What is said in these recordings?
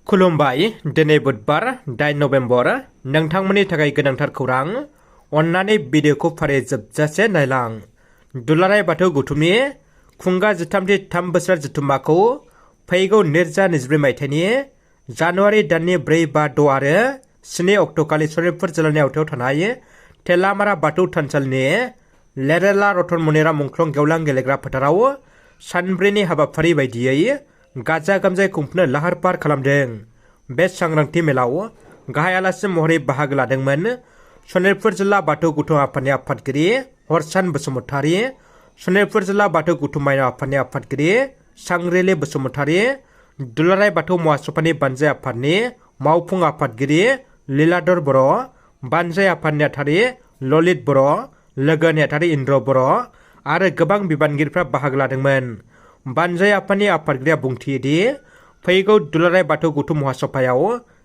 खुलुमबाय दिनै बुधबार 8 नभेम्बर नोंथांमोननि थाखाय गोनांथार खौरां अन्नानै भिडिअखौ फारियै जोबजासे नायलां। दुलाराय बाथौ गौथुमनि खुंगा 13 बोसोर जथुम्माखौ फैगौ 2024 मायथाइनि जानुवारि दाननि 4, 5, 6 आरो 7 अक्ट'खालि सनितपुर जिल्लानि आवथायाव थानाय थेलामारा बाथौ थानसालिनि लेरेला रतन मनिराम मुंख्लं गेवलां गेलेग्रा फोथाराव सानब्रैनि हाबाफारि बायदियै गाजा गोमजायै खुंफुंनो लाहार फाहार खालामदों। बे सांग्रांथि मेलाव गाहाय आलासि महरै बाहागो लादोंमोन सनितपुर जिल्ला बाथौ गौथुम आफादनि आफादगिरि हरसान बसुमतारी, सनितपुर जिल्ला बाथौ गौथुम माइनाव आफादनि आफादगिरि सांग्रिली बसुमतारी, दुलाराय बाथौ महासभानि बानजाय आफादनि मावफुं आफादगिरि लीलाधर बर', बानजाय आफाद नेहाथारि ललित बर', लोगो नेहाथारि इन्द्र बर' आरो गोबां बिबानगिरिफ्रा बाहागो लादोंमोन। बानजाय आफादनि आफादगिरिया बुंथियोदि फैगौ दुलाराय बाथौ गौथुम महासभायाव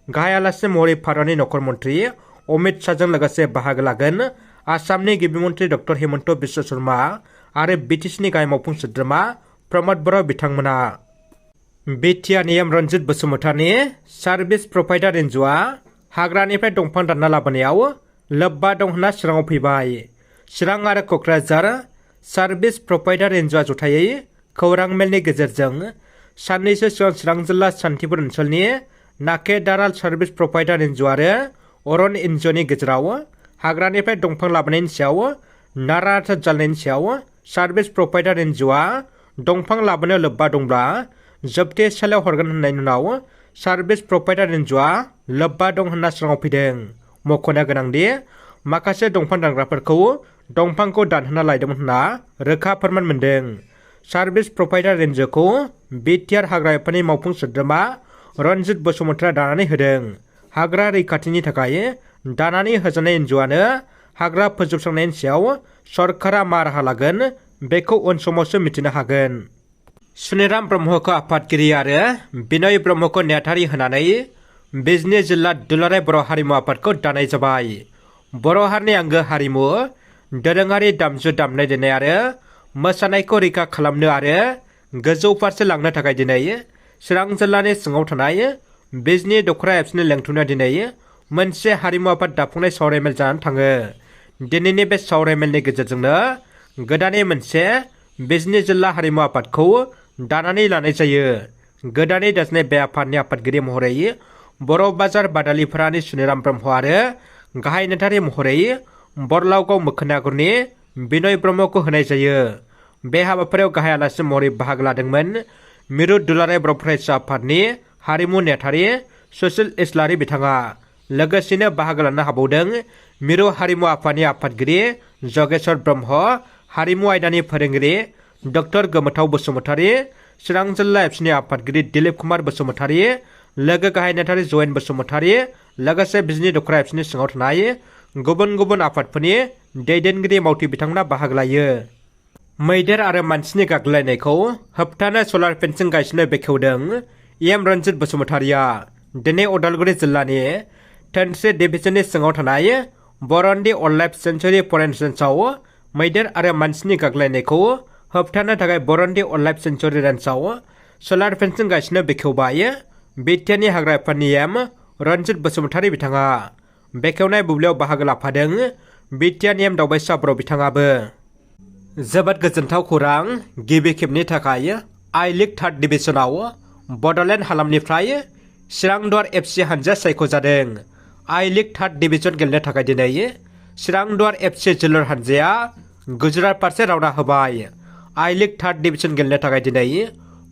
गाहाय आलासि महरै भारतनि नखर मन्त्रि अमित शाहजों लोगोसे बाहागो लागोन आसामनि गिबि मन्त्रि डक्टर हेमन्त बिश्व शर्मा आरो बिटिसिनि गाहाय मावफुं सोद्रोमा प्रमद बर' बिथांमोना। बिटिआरनि रन्जित बसुमतारीनि सार्भिस प्रभाइडार एनजिअ'आ हाग्रानिफ्राय दंफां दानना लाबोनायाव लोब्बा दं होनना चिराङाव फैबाय। चिरां आरो क'क्राझार सार्भिस प्रभाइडार एनजिअ'आ जथायै खौरां मेलनि गेजेरजों साननैसो सिगां चिरां जिल्ला सान्थिपुर ओनसोलनि नाके दाराल सार्भिस प्रभाइडार एनजिअ' आरो अरन एनजिअ'नि गेजेराव हाग्रानिफ्राय दंफां लाबोनायनि सायाव नारा-नाथा जालायनायनि सायाव सार्भिस प्रभाइडार एनजिअ'आ दंफां लाबोनो लोब्बा दंब्ला जोबथेसालियाव हरगोन होननायनि उनाव सार्भिस प्रभाइडार एनजिअ'आ लोब्बा दं होनना चिराङाव फैदों। मख'नो गोनांदि माखासे दंफां दानग्राफोरखौ दंफांखौ दानहोना लायदोंमोन होनना रोखा फोरमान मोनदों। सार्भिस प्रभाइडार एनजिअ'खौ बिटिआर हाग्रा आफादनि मावफुं सोद्रोमा रन्जित बसुमतारीया दानानै होदों। हाग्रा रैखाथिनि थाखाय दानानै होजानाय एनजिअ'आनो हाग्रा फोजोबस्रांनायनि सायाव सरकारा मा राहा लागोन बेखौ उन समावसो मिथिनो हागोन। सुनिराम ब्रह्मखौ आफादगिरि आरो बिनय ब्रह्मखौ नेहाथारि होनानै बिजनी जिल्ला दुलाराय बर' हारिमु आफादखौ दानाय जाबाय। बर' हारिनि आंगो हारिमु दोरोङारि दामजु दामनाय देनाय आरो मोसानायखौ रैखा खालामनो आरो गोजौ फारसे लांनो थाखाय दिनै चिरां जिल्लानि सिङाव थानाय बिजनी दख'रा एबसुनि लेंथुमनाया दिनै मोनसे हारिमु आफाद दाफुंनाय सावरायमेल जानानै थाङो। दिनैनि बे सावरायमेलनि गेजेरजोंनो गोदानै मोनसे बिजनी जिल्ला हारिमु आफादखौ दानानै लानाय जायो। गोदानै दाजानाय बे आफादनि आफादगिरि महरै बर' बाजार बादालिफोरानि सुनिराम ब्रह्म आरो गाहाय नेहाथारि महरै बरलाउगाव मोखोना आगरनि बिनय ब्रह्मखौ होनाय जायो। बे हाबाफारियाव गाहाय आलासि महरै बाहागो लादोंमोन मिरु दुलाराय बर' फरायसा आफादनि हारिमु नेहाथारि सुसिल इस्लारि बिथाङा। लोगोसेनो बाहागो लानो हाबावदों मिरु हारिमु आफादनि आफादगिरि जगेश्वर ब्रह्म, हारिमु आयदानि फोरोंगिरि डक्टर गोमोथाव बसुमतारी, चिरां जिल्ला एबसुनि आफादगिरि दिलीप कुमार बसुमतारी, लोगो गाहाय नेहाथारि जयेन बसुमतारी, लोगोसे बिजनी दख'रा एबसुनि सिङाव थानाय गुबुन गुबुन आफादफोरनि दैदेनगिरि मावथि बिथांमोना बाहागो लायो। मैदेर आरो मानसिनि गाग्लोबलायनायखौ होबथानो सलार फेन्सिं गायसननो बेखेवदों रन्जित बसुमतारीया। दिनै उदालगुरि जिल्लानि धोनस्री डिभिजननि सिङाव थानाय बरन्दी वाइल्डलाइफ सेन्चुरी फरेस्ट रेन्जआव मैदेर आरो मानसिनि गाग्लोबलायनायखौ होबथानो थाखाय बरन्दी वाइल्डलाइफ सेन्चुरी रेन्जआव सलार फेन्सिं गायसननो बेखेवबाय बिटिआरनि हाग्रा आफादनि रन्जित बसुमतारी बिथाङा। बेखेवनाय बुब्लियाव बाहागो लाफादों बिटिआरनि दावबायसा बर' बिथाङाबो। जोबोद गोजोनथाव खौरां, गिबि खेबनि थाखाय आइ लिग 3 डिभिजनाव बड'लेण्ड हालामनिफ्राय चिरांदुवार एफसि हानजाया सायख'जादों। आइ लिग 3 डिभिजन गेलेनो थाखाय दिनै चिरांदुवार एफसि जोलुर हानजाया गुजरात फारसे रावना होबाय। आइ लिग 3 डिभिजन गेलेनो थाखाय दिनै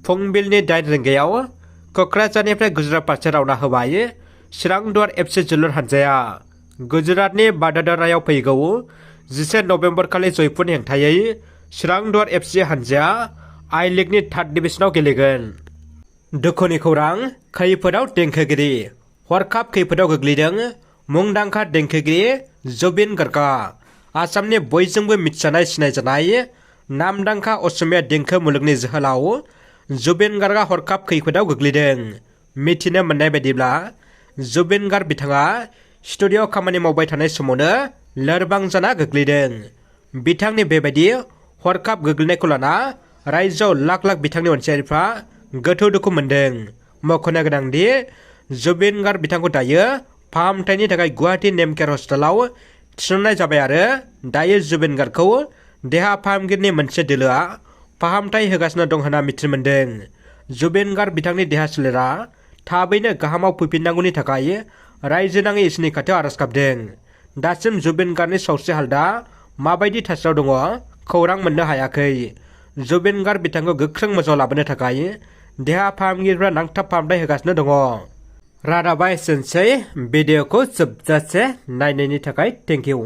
फुंबिलिनि 8 रिंगायाव क'क्राझारनिफ्राय गुजरात फारसे रावना होबाय चिरांदुवार एफसि जोलुर हानजाया। गुजरातनि बाड'दरायाव फैगौ 11 नभेम्बर खालि जयपुरनि हेंथायै चिरांदुवार एफसि हानजाया आइ लिगनि 3 डिभिजनाव गेलेगोन। दुखुनि खौरां, खैफोदाव देंखोगिरि हरखाब खैफोदाव गोग्लैदों मुंदांखा देंखोगिरि जुबिन गार्गआ। आसामनि बयजोंबो मिथिजानाय सिनायजानाय नामदांखा असमिया देंखो मुलुगनि जोहोलाव जुबिन गार्गआ हरखाब खैफोदाव गोग्लैदों। मिथिनो मोननाय बायदिब्ला जुबिन गार्ग बिथाङा स्टुडिअ'आव खामानि मावबाय थानाय समावनो लोरबां जाना गोग्लैदों। बिथांनि बेबायदि हरखाब गोग्लैनायखौ लाना रायजोआव लाख लाख बिथांनि अनसायारिफ्रा गोथौ दुखु मोनदों। मख'नो गोनांदि जुबिन गार्ग बिथांखौ दायो फाहामथायनि थाखाय गुवाहाटी नेमकेयार हस्पिटालाव थिसननाय जाबाय आरो दायो जुबिन गार्गखौ देहा फाहामगिरिनि मोनसे दोलोआ फाहामथाय होगासिनो दं होनना मिथिनो मोन्दों। जुबिन गार्ग बिथांनि देहा सोलेरा थाबैनो गाहामाव फैफिननांगौनि थाखाय रायजोनाङै इसोरनि खाथियाव आरज गाबदों। दासिम जुबिन गार्गनि सावस्रि हालोदा माबायदि थासारियाव दङ खौरां मोननो हायाखै। जुबिन गार्ग बिथांखौ गोख्रों मोजाङाव लाबोनो थाखाय देहा फाहामगिरिफ्रा नांथाब फाहामथाय होगासिनो दङ। रादाबा एसेनोसै, भिडिअखौ जोबजासे नायनायनि थाखाय थेंक इउ।